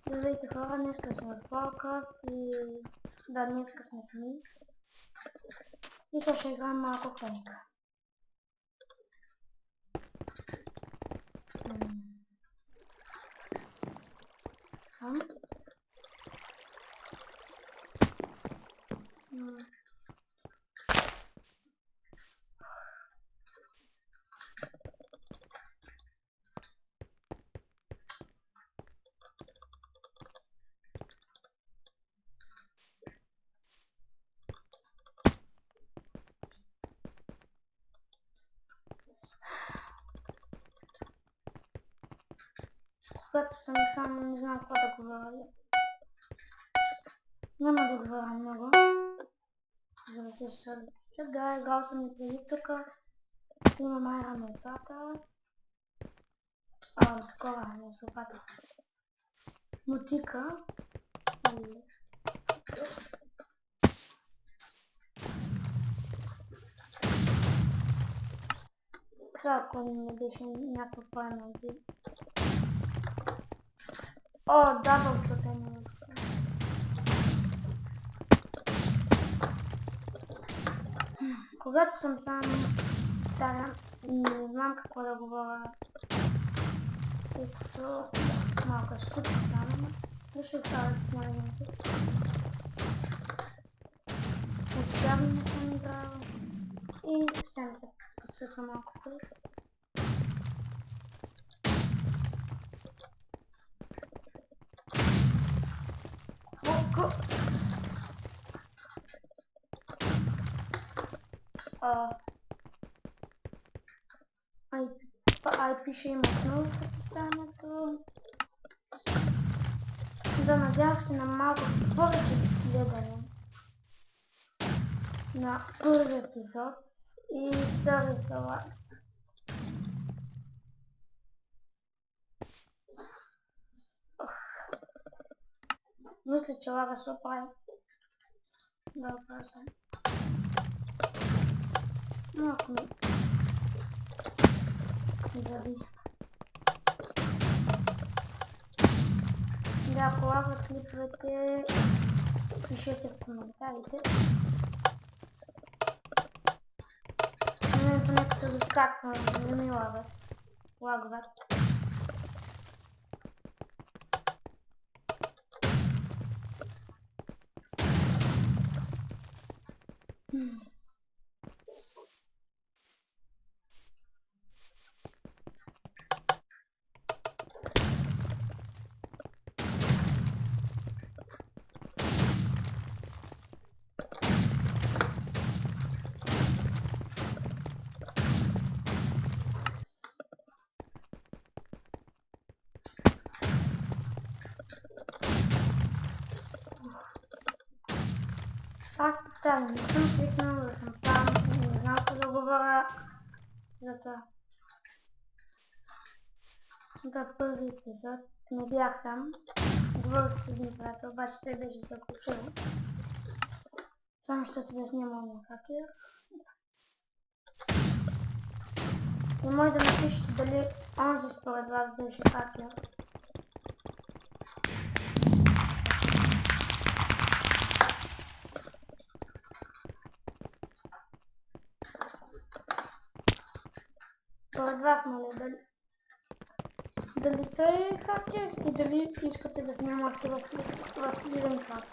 Здравейте хора, днеска сме в Warcraft и да, днеска сме сами. И сега ще играем малко Quake. Когато съм сам, не знам какво да говоря. Няма да говоря много, за да се съсредоточа. Да, играл съм и преди тук. Имам айрон лопата. Такова, не с лопата. Мотика. Това, ако не беше някаква по-енергия. О, дабълката ми е. Когато съм сам, да, не знам какво да говоря, тъй като малко е скучно само, но ще оставя да снимам нещо. Отдавна не съм играла и ще ми се подсъка малко тук. Пише има отново в описанието. Да, надявах се на малко повече гледане на първи епизод и втори това. Мисля, че лага се оправи. Да, оправи се. Малко ми заби. Да, ако лагат клиповете, пишете в коментарите. Момento не като изкаквам, не ми лагват. Пак повтарям, не съм свикнал да съм сам, не знам какво да говоря за това. Това е първи епизод, не бях сам, говорих с един приятел, обаче той беше заключил. Само защото да снимам на хакер. И може да напишете дали онзи според вас беше хакер. Според вас, моля, дали той е хакер и дали искате да снимате в следен крак.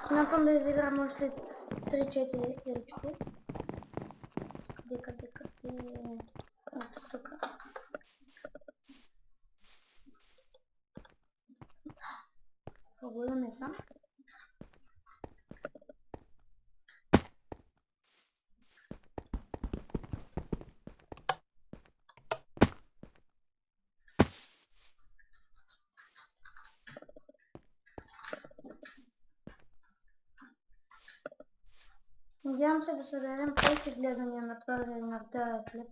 Смятам да изиграм още 3-4 игрички. Къде. Тук. По-голям съм. Надявам се да съберем повече гледания на първия и на втория клип.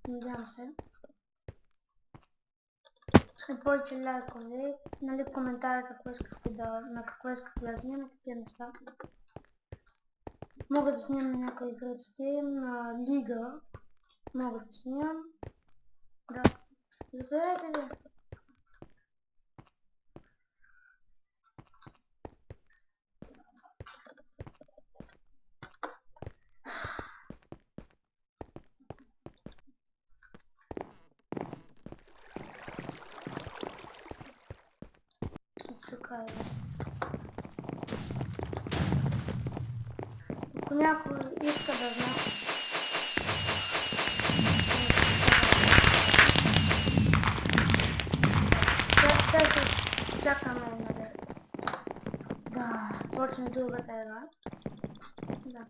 Надявам се. Искам повече лайкове, нали в коментари какво искате на какво искате да снимем, какви неща. Мога да снимам някои играчки на лига. Мога да снимам. Да. Забирайте. Шукаю. Коняку ішка должна. Чакаме, нали? Да, точно другата една. Да.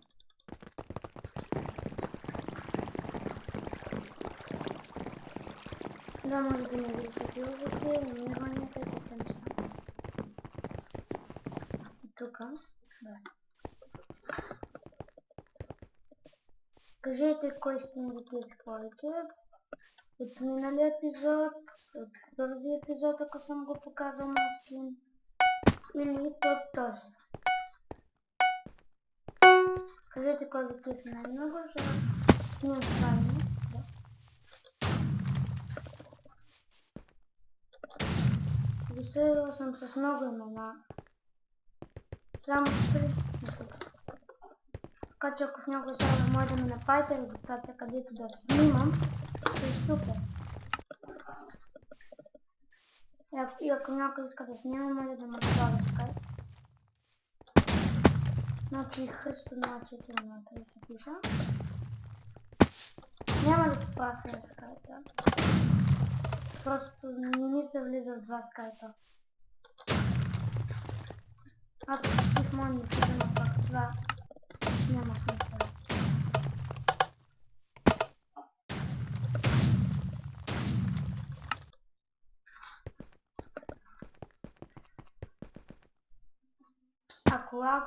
Да, може да не видите филовете, намирванията и такива неща. И тука. Да. Кажете кой сте ми видите повече. От миналия епизод, от първи епизод, ако съм го показал на стрим, или от този. Кажете кой ви кефи най-много, за да не оставим. Да. Регистрирала съм с много имена. Само 3. Така че ако в някой сервер може да ми направите регистрация, където да снимам, ще е супер. И ако някой иска да снима, може да ме добави скайп. Значи Христо 04 на 3 се пиша. Няма да се правя скайпа. Просто не ми се влиза в два скайпа. Аз пустих моя не влиза на пак това. Няма смисъл.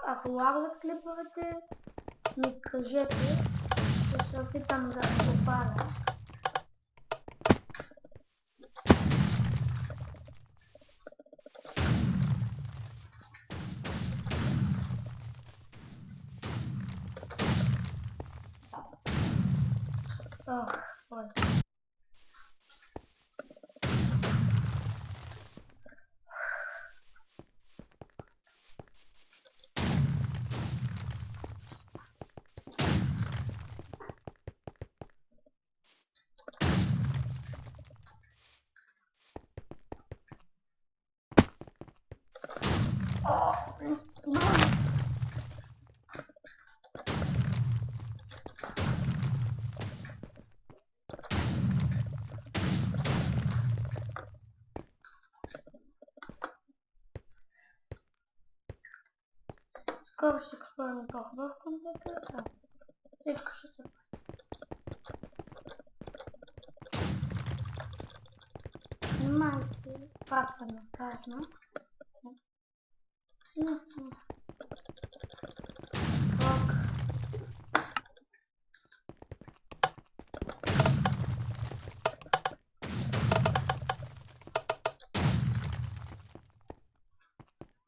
Ако лагват клиповете, ми кажете, ще се опитам да го правя. Ох, ой. Скоро ще купуваме по-хубав компютър. Всичко ще се внимайте, пак съм страшно. Ок.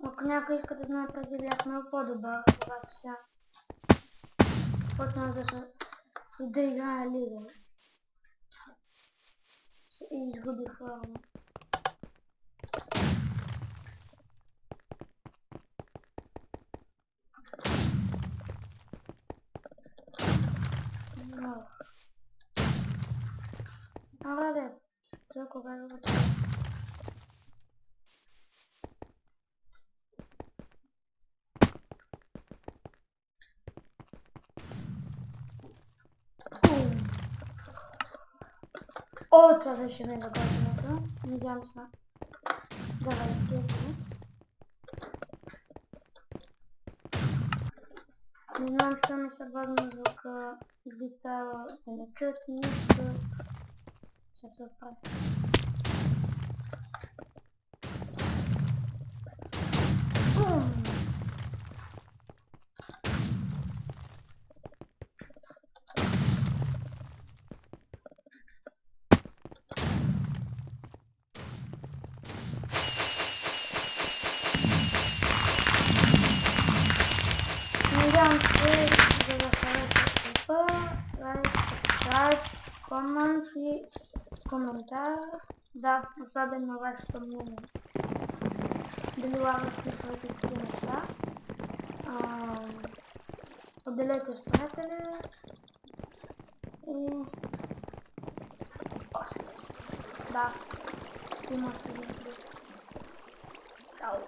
Ако някой иска да знае преди бях много по-добър, когато сега почнах да играя лига. И изгубих форма. Много. Ала бе, това кога да бъде. О, това беше мега готиното. Надявам се да възстигне. Не знам, що ми се бавно звука би трябвало да не чуят нищо. Ще се оправя. Бум! Надявам се да харесате клипа, лайк, subscribe, комент и коментар, да, особенно ваше мнение. Добивалось кликайте такие места. Удаляйте спрятали. И... Да. Ты можешь видеть. Чао.